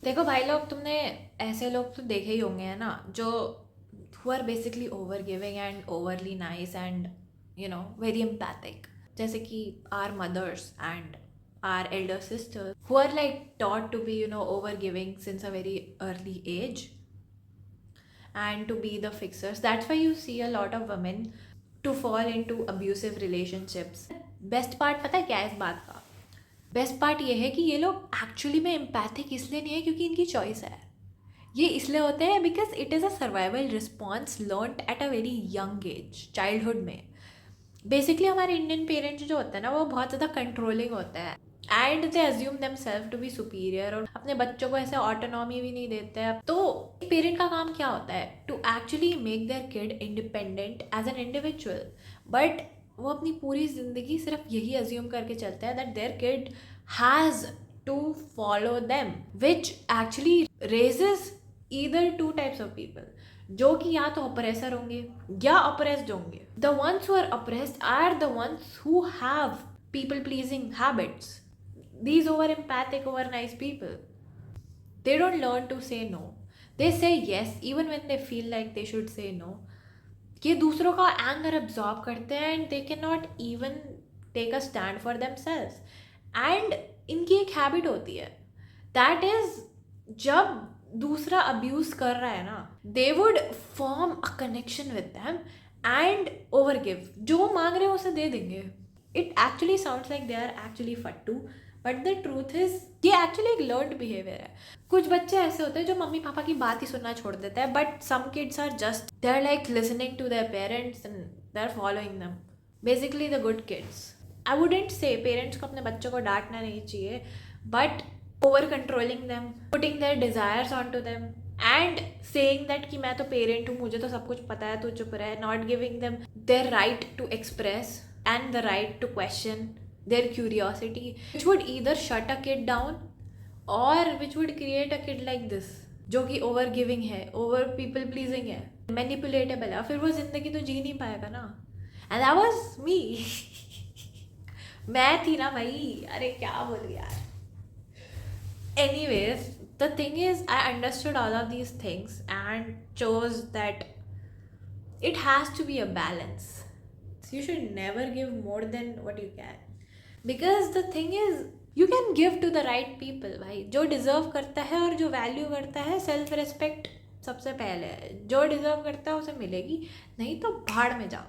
देखो भाई लोग, तुमने ऐसे लोग तो देखे ही होंगे है ना, जो who are basically over giving and overly nice and very empathic. जैसे कि our mothers and our elder sisters who are like taught to be over giving since a very early age and to be the fixers. That's why you see a lot of women to fall into abusive relationships. Best part पता है क्या है इस बात का? Best part ये है कि ये लोग एक्चुअली में एम्पैथिक इसलिए नहीं है क्योंकि इनकी चॉइस है। ये इसलिए होते हैं because it is a survival response learned at a very young age, childhood में। बेसिकली हमारे इंडियन पेरेंट्स जो होते हैं ना, वो बहुत ज़्यादा कंट्रोलिंग होते हैं and they assume them self to be superior, और अपने बच्चों को ऐसे ऑटोनॉमी भी नहीं देते हैं। तो पेरेंट का काम क्या होता है? To actually make their kid independent as an individual. But वो अपनी पूरी ज़िंदगी सिर्फ यही अज्यूम करके चलते हैं that their kid has to follow them, which actually raises either two types of people, जो कि या तो ऑपरेसर होंगे या ऑपरेस्ड होंगे। The ones who are oppressed are the ones who have people pleasing habits. These over empathic, over nice people, they don't learn to say no. They say yes even when they feel like they should say no. ये दूसरों का anger absorb करते हैं and they can not even take a stand for themselves. And इनकी एक habit होती है that is, जब दूसरा अब्यूज कर रहा है ना, they would form a connection with them and over give. जो मांग रहे हो उसे दे देंगे। It actually sounds like they are actually फट्टू, बट द ट्रूथ इज ये एक्चुअली एक लर्नड बिहेवियर है। कुछ बच्चे ऐसे होते हैं जो मम्मी पापा की बात ही सुनना छोड़ देते हैं, but some kids are just they are like listening to their parents and they are following them, basically the good kids. I wouldn't say parents को अपने बच्चों को डांटना नहीं चाहिए, but over controlling them, putting their desires on to them and saying that कि मैं तो पेरेंट हूँ, मुझे तो सब कुछ पता है, तू चुप रहे, not giving them their right to express and the right to question their curiosity, which would either shut a kid down or which would create a kid like this, जो कि ओवर गिविंग है, over people pleasing है, मैनिपुलेटेबल है, फिर वो जिंदगी तो जी नहीं पाएगा ना। And that was me. मैं थी ना भाई, अरे क्या बोलूं यार। Anyways, the thing is, I understood all of these things and chose that it has to be a balance. You should never give more than what you can, because the thing is you can give to the right people भाई, जो deserve करता है और जो value करता है। Self respect सबसे पहले है, जो डिजर्व करता है उसे मिलेगी, नहीं तो भाड़ में जाओ।